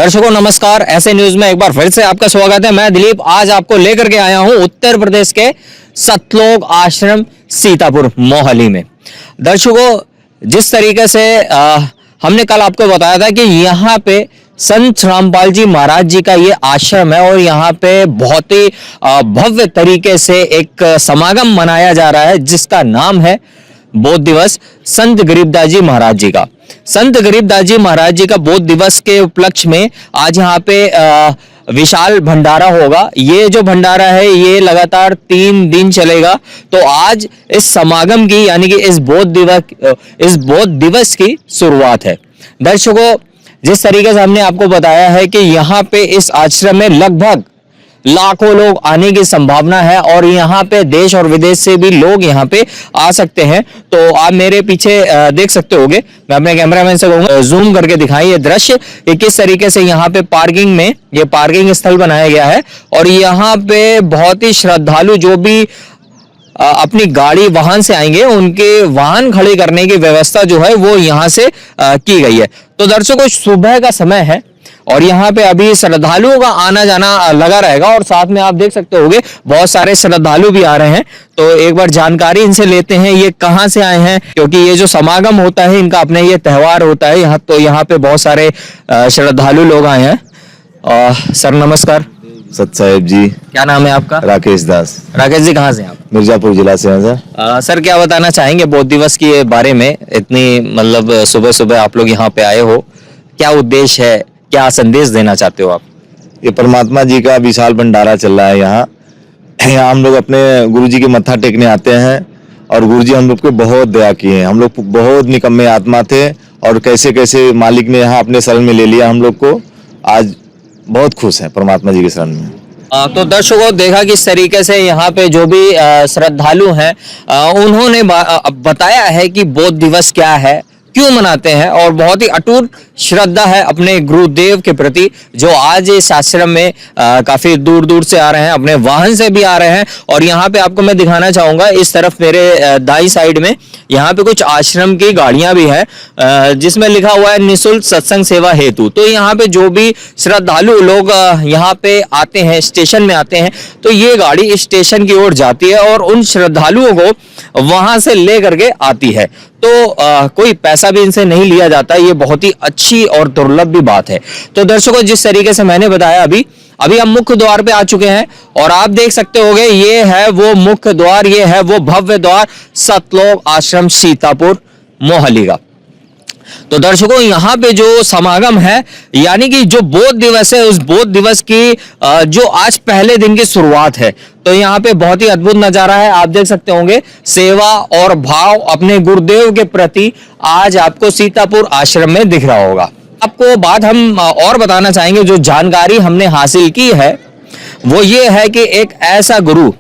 दर्शकों नमस्कार, ऐसे न्यूज में एक बार फिर से आपका स्वागत है। मैं दिलीप आज आपको लेकर के आया हूं उत्तर प्रदेश के सतलोक आश्रम सीतापुर मोहाली में। दर्शकों जिस तरीके से हमने कल आपको बताया था कि यहाँ पे संत रामपाल जी महाराज जी का ये आश्रम है और यहाँ पे बहुत ही भव्य तरीके से एक समागम मनाया जा रहा है जिसका नाम है बोध दिवस संत गरीबदास जी महाराज जी का। संत गरीबदास जी महाराज जी का बोध दिवस के उपलक्ष्य में आज यहाँ पे विशाल भंडारा होगा। ये जो भंडारा है ये लगातार 3 दिन चलेगा। तो आज इस समागम की यानी कि इस बोध दिवस की शुरुआत है। दर्शकों जिस तरीके से हमने आपको बताया है कि यहाँ पे इस आश्रम में लगभग लाखों लोग आने की संभावना है और यहाँ पे देश और विदेश से भी लोग यहाँ पे आ सकते हैं। तो आप मेरे पीछे देख सकते होंगे, मैं अपने कैमरामैन से कहूंगा जूम करके दिखाएं ये दृश्य कि किस तरीके से यहाँ पे पार्किंग में ये पार्किंग स्थल बनाया गया है और यहाँ पे बहुत ही श्रद्धालु जो भी अपनी गाड़ी वाहन से आएंगे उनके वाहन खड़े करने की व्यवस्था जो है वो यहाँ से की गई है। तो दर्शकों सुबह का समय है और यहाँ पे अभी श्रद्धालुओं का आना जाना लगा रहेगा और साथ में आप देख सकते होंगे बहुत सारे श्रद्धालु भी आ रहे हैं। तो एक बार जानकारी इनसे लेते हैं ये कहाँ से आए हैं, क्योंकि ये जो समागम होता है इनका अपने ये त्योहार होता है यहाँ। तो यहाँ पे बहुत सारे श्रद्धालु लोग आए हैं। सर नमस्कार। सत साहेब जी। क्या नाम है आपका? राकेश दास। राकेश जी कहाँ से आप? मिर्जापुर जिला से हैं सर। सर क्या बताना चाहेंगे बोध दिवस के बारे में? इतनी मतलब सुबह सुबह आप लोग यहाँ पे आए हो, क्या उद्देश्य है, क्या संदेश देना चाहते हो आप? ये परमात्मा जी का विशाल भंडारा चल रहा है यहाँ हम लोग अपने गुरुजी के मत्था टेकने आते हैं और गुरुजी हम लोग को बहुत दया किए हैं। हम लोग बहुत निकम्मे आत्मा थे और कैसे कैसे मालिक ने यहाँ अपने शरण में ले लिया हम लोग को। आज बहुत खुश हैं परमात्मा जी के शरण में। तो दर्शकों देखा किस तरीके से यहाँ पे जो भी श्रद्धालु हैं उन्होंने बताया है कि बोध दिवस क्या है, क्यों मनाते हैं और बहुत ही अटूट श्रद्धा है अपने गुरुदेव के प्रति जो आज इस आश्रम में काफी दूर दूर से आ रहे हैं, अपने वाहन से भी आ रहे हैं। और यहाँ पे आपको मैं दिखाना चाहूंगा इस तरफ मेरे दाई साइड में यहाँ पे कुछ आश्रम की गाड़ियां भी है जिसमें लिखा हुआ है निःशुल्क सत्संग सेवा हेतु। तो यहाँ पे जो भी श्रद्धालु लोग यहाँ पे आते हैं, स्टेशन में आते हैं, तो ये गाड़ी स्टेशन की ओर जाती है और उन श्रद्धालुओं को वहां से ले करके आती है। तो कोई पैसा भी इनसे नहीं लिया जाता। ये बहुत ही अच्छी और दुर्लभ भी बात है। तो दर्शकों जिस तरीके से मैंने बताया अभी हम मुख्य द्वार पे आ चुके हैं और आप देख सकते होंगे ये है वो मुख्य द्वार, ये है वो भव्य द्वार सतलोक आश्रम सीतापुर मोहाली का। तो दर्शकों यहाँ पे जो समागम है यानी कि जो बोध दिवस है उस बोध दिवस की जो आज पहले दिन की शुरुआत है। तो यहाँ पे बहुत ही अद्भुत नजारा है, आप देख सकते होंगे सेवा और भाव अपने गुरुदेव के प्रति आज आपको सीतापुर आश्रम में दिख रहा होगा। आपको बात हम और बताना चाहेंगे, जो जानकारी हमने हासिल की है वो ये है कि एक ऐसा गुरु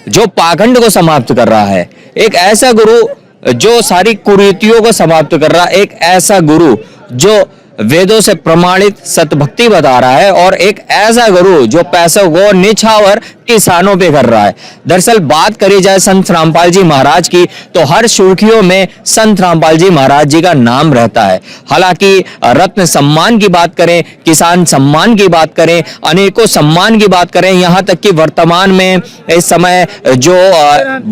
जो पाखंड को समाप्त कर रहा है, एक ऐसा गुरु जो सारी कुरीतियों को समाप्त कर रहा है, एक ऐसा गुरु जो वेदों से प्रमाणित सतभक्ति बता रहा है और एक ऐसा गुरु जो पैसों को निछावर किसानों पे कर रहा है। दरअसल बात करी जाए संत रामपाल जी महाराज की तो हर सुर्खियों में संत रामपाल जी महाराज जी का नाम रहता है। हालांकि रत्न सम्मान की बात करें, किसान सम्मान की बात करें, अनेकों सम्मान की बात करें, यहाँ तक कि वर्तमान में इस समय जो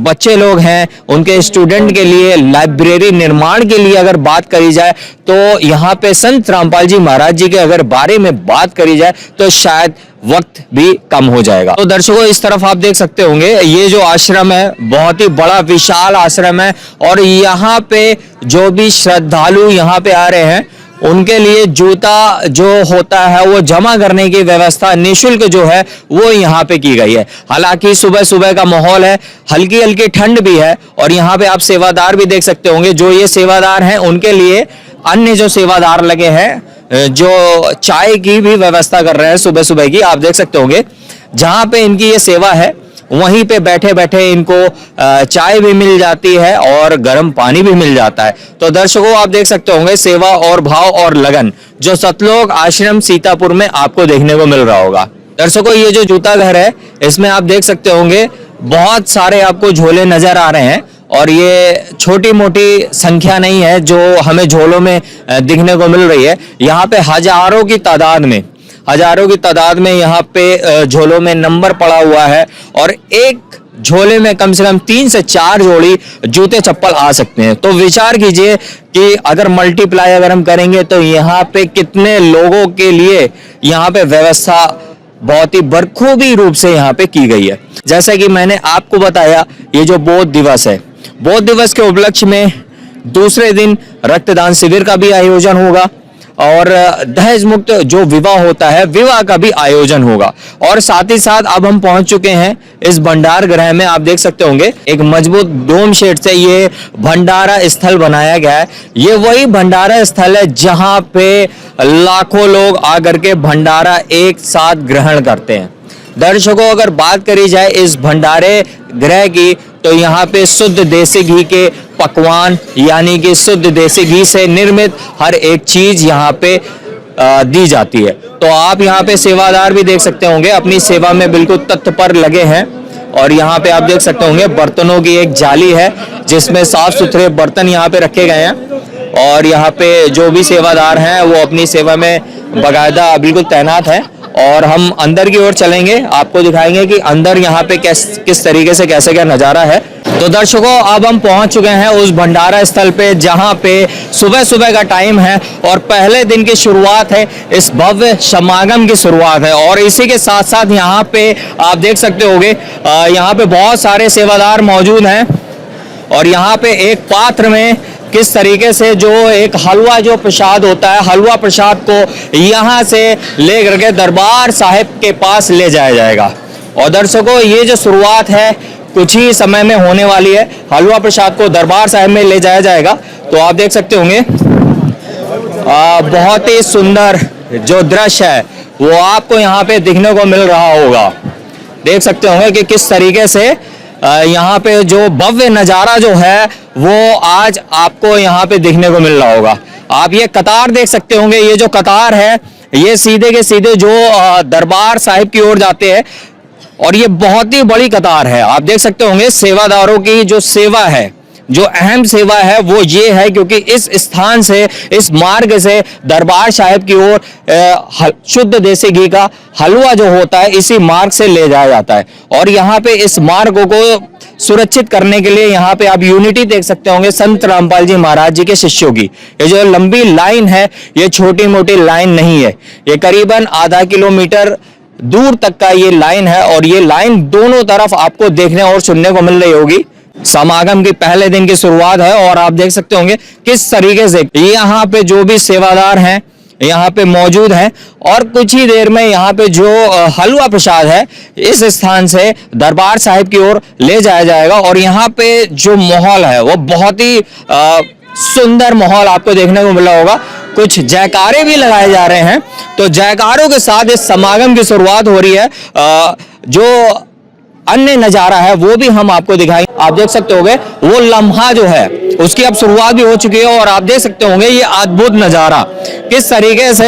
बच्चे लोग हैं उनके स्टूडेंट के लिए लाइब्रेरी निर्माण के लिए अगर बात करी जाए तो यहाँ पे संत रामपाल जी महाराज जी के अगर बारे में बात करी जाए तो शायद वक्त भी कम हो जाएगा। तो दर्शकों इस तरफ आप देख सकते होंगे ये जो आश्रम है बहुत ही बड़ा विशाल आश्रम है और यहाँ पे जो भी श्रद्धालु यहाँ पे आ रहे हैं उनके लिए जूता जो होता है वो जमा करने की व्यवस्था निःशुल्क जो है वो यहाँ पे की गई है। हालांकि सुबह सुबह का माहौल है, हल्की हल्की ठंड भी है और यहाँ पे आप सेवादार भी देख सकते होंगे। जो ये सेवादार हैं उनके लिए अन्य जो सेवादार लगे हैं जो चाय की भी व्यवस्था कर रहे हैं सुबह सुबह की, आप देख सकते होंगे। जहां पे इनकी ये सेवा है वहीं पे बैठे बैठे इनको चाय भी मिल जाती है और गर्म पानी भी मिल जाता है। तो दर्शकों आप देख सकते होंगे सेवा और भाव और लगन जो सतलोक आश्रम सीतापुर में आपको देखने को मिल रहा होगा। दर्शकों ये जो जूता घर है इसमें आप देख सकते होंगे बहुत सारे आपको झोले नजर आ रहे हैं और ये छोटी मोटी संख्या नहीं है जो हमें झोलों में दिखने को मिल रही है। यहाँ पे हजारों की तादाद में यहाँ पे झोलों में नंबर पड़ा हुआ है और एक झोले में कम से कम 3 से 4 जोड़ी जूते चप्पल आ सकते हैं। तो विचार कीजिए कि अगर मल्टीप्लाई अगर हम करेंगे तो यहाँ पे कितने लोगों के लिए यहाँ पे व्यवस्था बहुत ही बखूबी रूप से यहाँ पे की गई है। जैसा कि मैंने आपको बताया, ये जो बौद्ध दिवस है, बौद्ध दिवस के उपलक्ष्य में दूसरे दिन रक्तदान शिविर का भी आयोजन होगा और दहेज मुक्त जो विवाह होता है, विवाह का भी आयोजन होगा। और साथ ही साथ अब हम पहुंच चुके हैं इस भंडार गृह में। आप देख सकते होंगे एक मजबूत डोम शेड से ये भंडारा स्थल बनाया गया है। ये वही भंडारा स्थल है जहां पे लाखों लोग आकर के भंडारा एक साथ ग्रहण करते हैं। दर्शकों, अगर बात करी जाए इस भंडारे गृह की तो यहाँ पे शुद्ध देसी घी के पकवान यानी कि शुद्ध देसी घी से निर्मित हर एक चीज यहाँ पे दी जाती है। तो आप यहाँ पे सेवादार भी देख सकते होंगे अपनी सेवा में बिल्कुल तत्पर लगे हैं। और यहाँ पे आप देख सकते होंगे बर्तनों की एक जाली है जिसमें साफ सुथरे बर्तन यहाँ पे रखे गए हैं और यहाँ पे जो भी सेवादार हैं वो अपनी सेवा में बाकायदा बिल्कुल तैनात है। और हम अंदर की ओर चलेंगे, आपको दिखाएंगे कि अंदर यहाँ पे किस तरीके से कैसे क्या नज़ारा है। तो दर्शकों, अब हम पहुंच चुके हैं उस भंडारा स्थल पे जहां पे सुबह सुबह का टाइम है और पहले दिन की शुरुआत है, इस भव्य समागम की शुरुआत है। और इसी के साथ साथ यहाँ पे आप देख सकते होंगे यहाँ पे बहुत सारे सेवादार मौजूद हैं और यहाँ पे एक पात्र में किस तरीके से जो एक हलवा जो प्रसाद होता है, हलवा प्रसाद को यहाँ से ले करके दरबार साहिब के पास ले जाया जाएगा। और दर्शकों, ये जो शुरुआत है कुछ ही समय में होने वाली है। हलवा प्रसाद को दरबार साहिब में ले जाया जाएगा। तो आप देख सकते होंगे बहुत ही सुंदर जो दृश्य है वो आपको यहाँ पे दिखने को मिल रहा होगा। देख सकते होंगे कि किस तरीके से यहाँ पे जो भव्य नज़ारा जो है वो आज आपको यहाँ पे दिखने को मिल रहा होगा। आप ये कतार देख सकते होंगे, ये जो कतार है ये सीधे के सीधे जो दरबार साहिब की ओर जाते हैं और ये बहुत ही बड़ी कतार है। आप देख सकते होंगे सेवादारों की जो सेवा है, जो अहम सेवा है वो ये है क्योंकि इस स्थान से, इस मार्ग से दरबार साहिब की ओर शुद्ध देसी घी का हलवा जो होता है इसी मार्ग से ले जाया जाता है। और यहाँ पे इस मार्ग को सुरक्षित करने के लिए यहाँ पे आप यूनिटी देख सकते होंगे संत रामपाल जी महाराज जी के शिष्यों की। ये जो लंबी लाइन है ये छोटी मोटी लाइन नहीं है, ये करीबन आधा किलोमीटर दूर तक का ये लाइन है और ये लाइन दोनों तरफ आपको देखने और सुनने को मिल रही होगी। समागम के पहले दिन की शुरुआत है और आप देख सकते होंगे किस तरीके से यहाँ पे जो भी सेवादार हैं यहाँ पे मौजूद हैं और कुछ ही देर में यहाँ पे जो हलवा प्रसाद है इस स्थान से दरबार साहिब की ओर ले जाया जाएगा। और यहाँ पे जो माहौल है वो बहुत ही सुंदर माहौल आपको देखने को मिला होगा। कुछ जयकारे भी लगाए जा रहे हैं, तो जयकारों के साथ इस समागम की शुरुआत हो रही है। जो अन्य नजारा है वो भी हम आपको दिखाएंगे। आप देख सकते होंगे वो लम्हा जो है उसकी अब शुरुआत भी हो चुकी है और आप देख सकते होंगे ये अद्भुत नजारा किस तरीके से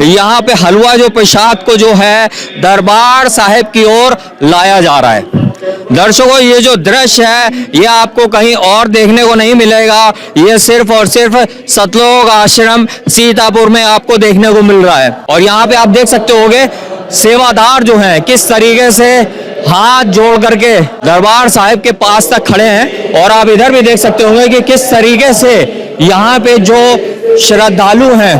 यहाँ पे हलवा जो प्रसाद को जो है दरबार साहिब की ओर लाया जा रहा है। दर्शकों, ये जो दृश्य है ये आपको कहीं और देखने को नहीं मिलेगा, ये सिर्फ और सिर्फ सतलोक आश्रम सीतापुर में आपको देखने को मिल रहा है। और यहाँ पे आप देख सकते होंगे सेवादार जो हैं किस तरीके से हाथ जोड़ करके दरबार साहिब के पास तक खड़े हैं। और आप इधर भी देख सकते होंगे कि किस तरीके से यहाँ पे जो श्रद्धालु हैं,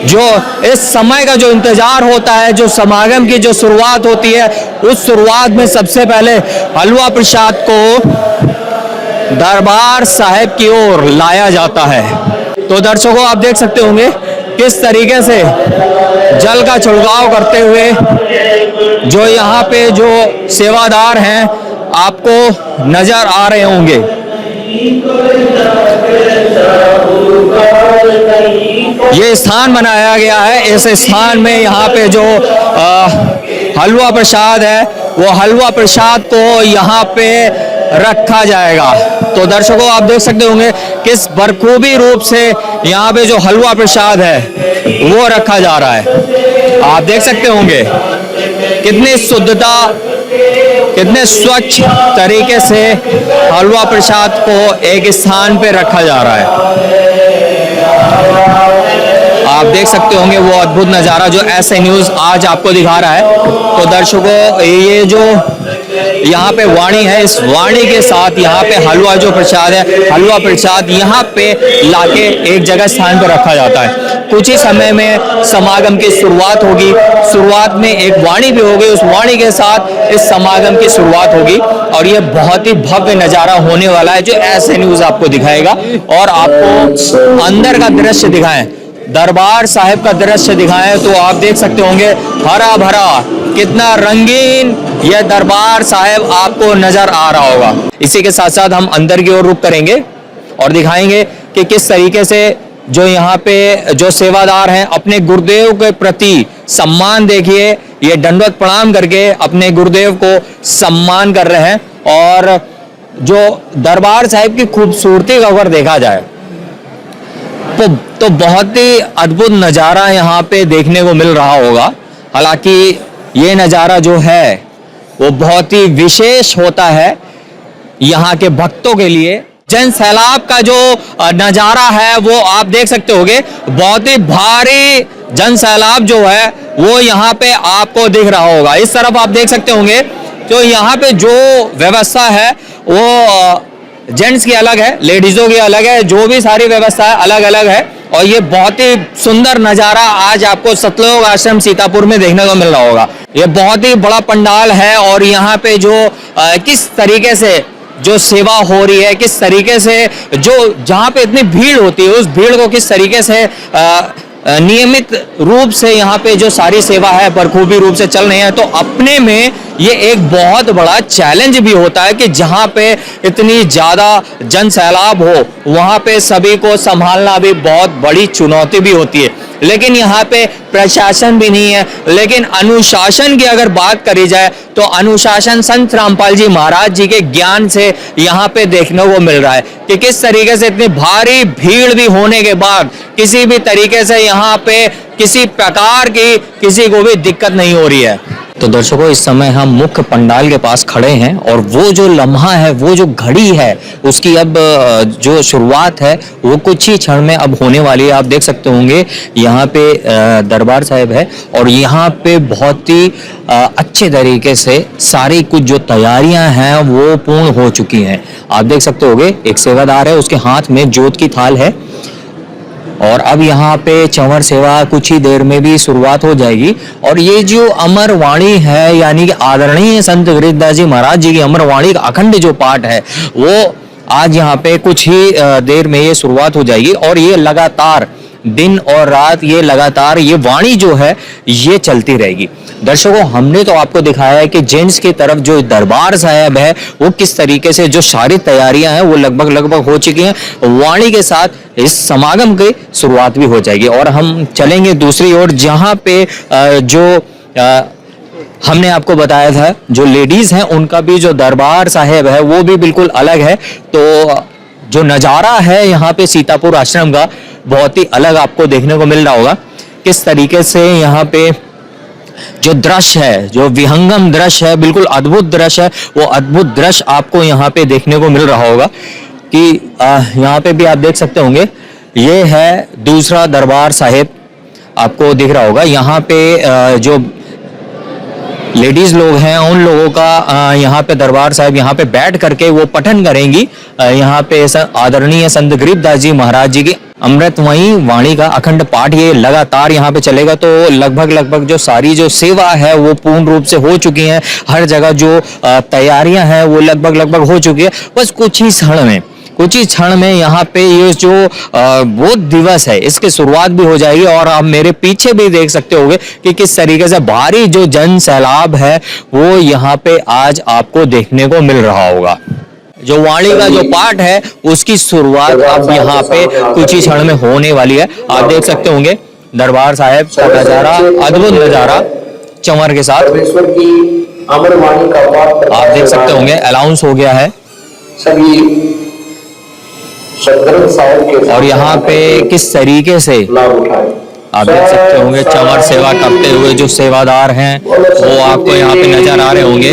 जो इस समय का जो इंतजार होता है, जो समागम की जो शुरुआत होती है, उस शुरुआत में सबसे पहले हलवा प्रसाद को दरबार साहिब की ओर लाया जाता है। तो दर्शकों, आप देख सकते होंगे किस तरीके से जल का छिड़काव करते हुए जो यहाँ पे जो सेवादार हैं आपको नजर आ रहे होंगे। ये स्थान बनाया गया है, इस स्थान में यहाँ पे जो हलवा प्रसाद है वो हलवा प्रसाद को यहाँ पे रखा जाएगा। तो दर्शकों, आप देख सकते होंगे किस बखूबी रूप से यहाँ पे जो हलवा प्रसाद है वो रखा जा रहा है। आप देख सकते होंगे कितनी शुद्धता, कितने स्वच्छ तरीके से हलवा प्रसाद को एक स्थान पे रखा जा रहा है। आप देख सकते होंगे वो अद्भुत नज़ारा जो ऐसे न्यूज़ आज आपको दिखा रहा है। तो दर्शकों, ये जो यहाँ पे वाणी है, इस वाणी के साथ यहाँ पे हलवा जो प्रसाद है, हलवा प्रसाद यहाँ पे लाके एक जगह स्थान पर रखा जाता है। कुछ ही समय में समागम की शुरुआत होगी। शुरुआत में एक वाणी भी होगी, उस वाणी के साथ इस समागम की शुरुआत होगी और ये बहुत ही भव्य नज़ारा होने वाला है जो ऐसे न्यूज़ आपको दिखाएगा। और आपको अंदर का दृश्य दिखाएं, दरबार साहिब का दृश्य दिखाएं तो आप देख सकते होंगे हरा भरा, कितना रंगीन यह दरबार साहिब आपको नजर आ रहा होगा। इसी के साथ साथ हम अंदर की ओर रुख करेंगे और दिखाएंगे कि किस तरीके से जो यहाँ पे जो सेवादार हैं अपने गुरुदेव के प्रति सम्मान, देखिए ये दंडवत प्रणाम करके अपने गुरुदेव को सम्मान कर रहे हैं। और जो दरबार साहिब की खूबसूरती का अगर देखा जाए तो बहुत ही अद्भुत नज़ारा यहाँ पे देखने को मिल रहा होगा। हालांकि ये नज़ारा जो है वो बहुत ही विशेष होता है यहाँ के भक्तों के लिए। जन सैलाब का जो नज़ारा है वो आप देख सकते होंगे, बहुत ही भारी जन सैलाब जो है वो यहाँ पे आपको दिख रहा होगा। इस तरफ आप देख सकते होंगे तो यहाँ पे जो व्यवस्था है वो जेंट्स की अलग है, लेडीजों की अलग है, जो भी सारी व्यवस्था है अलग अलग है। और ये बहुत ही सुंदर नज़ारा आज आपको सतलोक आश्रम सीतापुर में देखने को मिल रहा होगा। ये बहुत ही बड़ा पंडाल है और यहाँ पे जो किस तरीके से जो सेवा हो रही है, किस तरीके से जो जहाँ पे इतनी भीड़ होती है उस भीड़ को किस तरीके से नियमित रूप से यहाँ पे जो सारी सेवा है बखूबी रूप से चल रही है, तो अपने में ये एक बहुत बड़ा चैलेंज भी होता है कि जहाँ पे इतनी ज़्यादा जन सैलाब हो वहाँ पे सभी को संभालना भी बहुत बड़ी चुनौती भी होती है। लेकिन यहाँ पे प्रशासन भी नहीं है। लेकिन अनुशासन की अगर बात करी जाए तो अनुशासन संत रामपाल जी महाराज जी के ज्ञान से यहाँ पे देखने को मिल रहा है कि किस तरीके से इतनी भारी भीड़ भी होने के बाद किसी भी तरीके से यहाँ पे किसी प्रकार की किसी को भी दिक्कत नहीं हो रही है। तो दर्शकों, इस समय हम मुख्य पंडाल के पास खड़े हैं और वो जो लम्हा है, वो जो घड़ी है, उसकी अब जो शुरुआत है वो कुछ ही क्षण में अब होने वाली है। आप देख सकते होंगे यहाँ पे दरबार साहिब है और यहाँ पे बहुत ही अच्छे तरीके से सारी कुछ जो तैयारियां हैं वो पूर्ण हो चुकी हैं। आप देख सकते होंगे एक सेवादार है, उसके हाथ में जोत की थाल है और अब यहाँ पे चंवर सेवा कुछ ही देर में भी शुरुआत हो जाएगी। और ये जो अमर वाणी है, यानी कि आदरणीय संत गिरिदास जी महाराज जी की अमर वाणी का अखंड जो पाठ है वो आज यहाँ पे कुछ ही देर में ये शुरुआत हो जाएगी और ये लगातार दिन और रात ये लगातार ये वाणी जो है ये चलती रहेगी। दर्शकों, हमने तो आपको दिखाया है कि जेंट्स की तरफ जो दरबार साहिब है वो किस तरीके से जो सारी तैयारियां हैं वो लगभग हो चुकी हैं। वाणी के साथ इस समागम की शुरुआत भी हो जाएगी और हम चलेंगे दूसरी ओर, जहां पे जो हमने आपको बताया था जो लेडीज हैं उनका भी जो दरबार साहिब है वो भी बिल्कुल अलग है। तो जो नज़ारा है यहाँ पे सीतापुर आश्रम का बहुत ही अलग आपको देखने को मिल रहा होगा। किस तरीके से यहाँ पे जो दृश्य है, जो विहंगम दृश्य है, बिल्कुल अद्भुत दृश्य है, वो अद्भुत दृश्य आपको यहाँ पे देखने को मिल रहा होगा कि यहाँ पे भी आप देख सकते होंगे ये है दूसरा दरबार साहिब आपको दिख रहा होगा। यहाँ पे जो लेडीज लोग हैं उन लोगों का यहाँ पे दरबार साहिब यहाँ पे बैठ करके वो पठन करेंगी। यहाँ पे आदरणीय संत गिरिदास जी महाराज जी की अमृतमयी वाणी का अखंड पाठ ये लगातार यहाँ पे चलेगा। तो लगभग जो सारी जो सेवा है वो पूर्ण रूप से हो चुकी है। हर जगह जो तैयारियां हैं वो लगभग हो चुकी है। बस कुछ ही क्षण में यहाँ पे ये जो बोध दिवस है इसकी शुरुआत भी हो जाएगी। और आप मेरे पीछे भी देख सकते होंगे कि किस तरीके से भारी जो जन सैलाब है वो यहाँ पे आज आपको देखने को मिल रहा होगा। जो वाणी का जो पाठ है उसकी शुरुआत अब यहाँ पे कुछ ही क्षण में होने वाली है। आप देख सकते होंगे दरबार साहिब का नजारा, अद्भुत नजारा चंवर के साथ आप देख सकते होंगे। अनाउंस हो गया है और यहाँ पे किस तरीके से आप देख सकते होंगे चंवर सेवा करते हुए जो सेवादार हैं वो आपको यहाँ पे नजर आ रहे होंगे।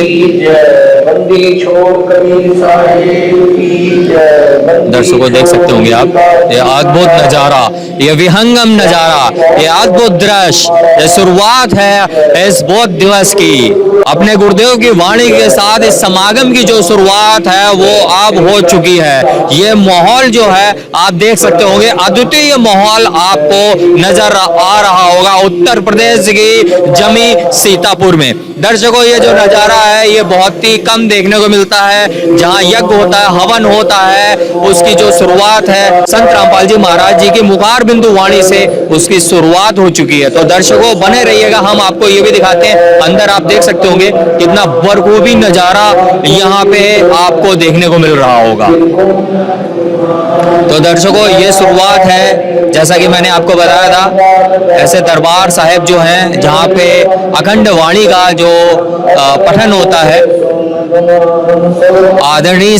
दर्शकों देख सकते होंगे आप, ये अद्भुत नजारा, ये विहंगम नजारा, ये अद्भुत दृश्य, ये शुरुआत है इस बौद्ध दिवस की। अपने गुरुदेव की वाणी के साथ इस समागम की जो शुरुआत है वो अब हो चुकी है। ये माहौल जो है आप देख सकते होंगे, अद्वितीय माहौल आपको नजर आ रहा होगा उत्तर प्रदेश की जमी सीतापुर में। दर्शकों ये जो नजारा है ये बहुत ही कम देखने को मिलता है, जहाँ यज्ञ होता है, हवन होता है, उसकी जो शुरुआत है संत रामपाल जी महाराज जी की मुखार बिंदु वाणी से उसकी शुरुआत हो चुकी है। तो दर्शकों बने रहिएगा, हम आपको ये भी दिखाते हैं। अंदर आप देख सकते होंगे कितना बखूबी नजारा यहाँ पे आपको देखने को मिल रहा होगा। तो दर्शकों ये शुरुआत है, जैसा कि मैंने आपको बताया था, ऐसे दरबार साहिब जो हैं जहाँ पे अखंड वाणी का जो पठन होता है, आदरणीय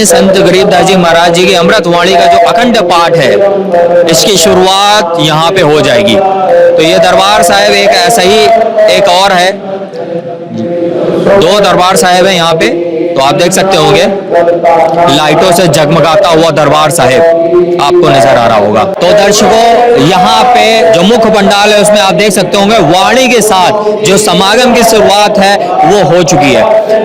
संत गरीबदास जी महाराज जी की अमृत वाणी का जो अखंड पाठ है, इसकी शुरुआत यहाँ पे हो जाएगी। तो ये दरबार साहिब एक ऐसा ही एक और है, दो दरबार साहिब है यहाँ पे, तो आप देख सकते होंगे लाइटों से जगमगाता हुआ दरबार साहिब आपको नजर आ रहा होगा। तो दर्शकों यहाँ पे जो मुख्य पंडाल है उसमें आप देख सकते होंगे वाणी के साथ जो समागम की शुरुआत है वो हो चुकी है।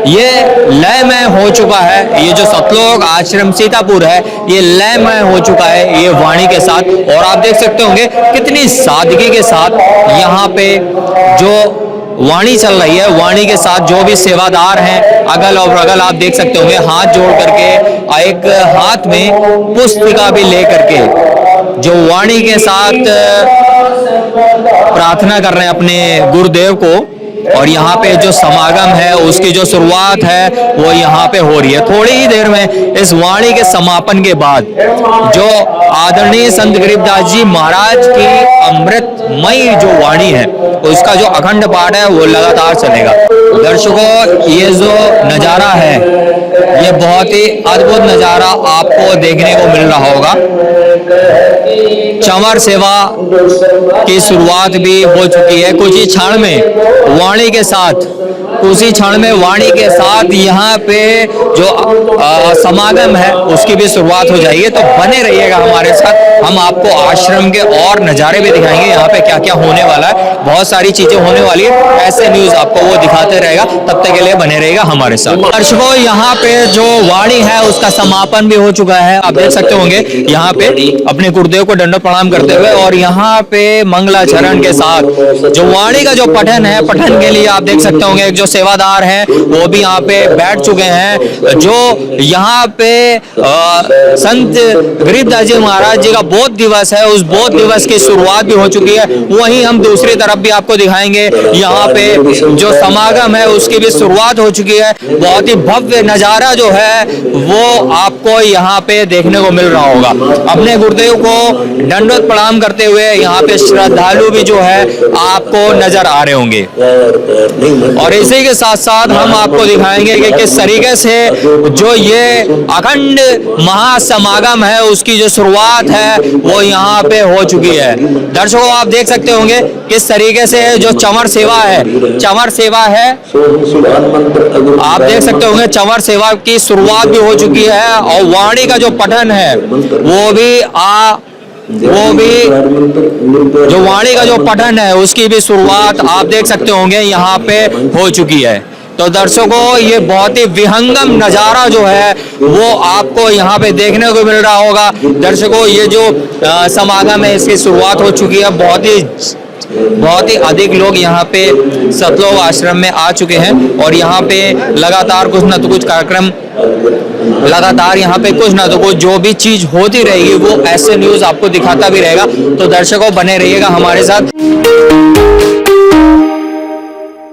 ये लयमय हो चुका है, ये जो सतलोक आश्रम सीतापुर है ये लयमय हो चुका है ये वाणी के साथ। और आप देख सकते होंगे कितनी सादगी के साथ यहाँ पे जो वाणी चल रही है, वाणी के साथ जो भी सेवादार हैं अगल और बगल आप देख सकते होंगे हाथ जोड़ करके, एक हाथ में पुस्तिका भी ले करके जो वाणी के साथ प्रार्थना कर रहे हैं अपने गुरुदेव को। और यहाँ पे जो समागम है उसकी जो शुरुआत है वो यहाँ पे हो रही है। थोड़ी ही देर में इस वाणी के समापन के बाद जो आदरणीय संत गरीबदास जी महाराज की अमृतमयी जो वाणी है उसका जो अखंड पाठ है वो लगातार चलेगा। दर्शकों ये जो नज़ारा है ये बहुत ही अद्भुत नज़ारा आपको देखने को मिल रहा होगा। चंवर सेवा की शुरुआत भी हो चुकी है कुछ ही क्षण में वाणी के साथ, उसी क्षण में वाणी के साथ यहाँ पे जो समागम है उसकी भी शुरुआत हो जाएगी। तो बने रहिएगा हमारे साथ, हम आपको आश्रम के और नज़ारे भी दिखाएंगे यहाँ पे क्या क्या होने वाला है, बहुत सारी चीजें होने वाली है, ऐसे न्यूज आपको वो दिखाते रहेगा। तब तक के लिए बने रहेगा हमारे साथ। दर्शकों यहाँ पे जो वाणी है उसका समापन भी हो चुका है, आप देख सकते होंगे यहाँ पे अपने गुरुदेव को दंडवत प्रणाम करते हुए और यहाँ पे मंगलाचरण के साथ जो वाणी का जो पठन है, पठन के लिए आप देख सकते होंगे जो सेवादार हैं वो भी यहाँ पे बैठ चुके हैं। जो यहाँ पे संत गरीबदास जी महाराज जी का बौद्ध दिवस है उस बौद्ध दिवस की शुरुआत भी हो चुकी है। वहीं हम दूसरी तरफ भी आपको दिखाएंगे यहाँ पे जो समागम है उसकी भी शुरुआत हो चुकी है। बहुत ही भव्य नजारा जो है वो आपको यहाँ पे देखने को मिल रहा होगा। अपने गुरुदेव को दंडवत प्रणाम करते हुए यहाँ पे श्रद्धालु भी जो है आपको नजर आ रहे होंगे। और इसी के साथ साथ हम आपको दिखाएंगे कि किस तरीके से जो ये अखंड महासमागम है उसकी जो शुरुआत है वो यहाँ पे हो चुकी है। दर्शकों आप देख सकते होंगे किस तरीके से जो चंवर सेवा है, चंवर सेवा है, आप देख सकते होंगे चंवर सेवा की शुरुआत भी हो चुकी है और वाणी का जो पठन है वो भी जो वाणी का जो पठन है उसकी भी शुरुआत आप देख सकते होंगे यहाँ पे हो चुकी है। तो दर्शकों ये बहुत ही विहंगम नज़ारा जो है वो आपको यहाँ पे देखने को मिल रहा होगा। दर्शकों ये जो समागम है इसकी शुरुआत हो चुकी है। बहुत ही अधिक लोग यहाँ पे सतलोक आश्रम में आ चुके हैं और यहाँ पे लगातार कुछ न तो कुछ कार्यक्रम, लगातार यहाँ पे कुछ ना तो कुछ जो भी चीज होती रहेगी वो ऐसे न्यूज आपको दिखाता भी रहेगा। तो दर्शकों बने रहिएगा हमारे साथ।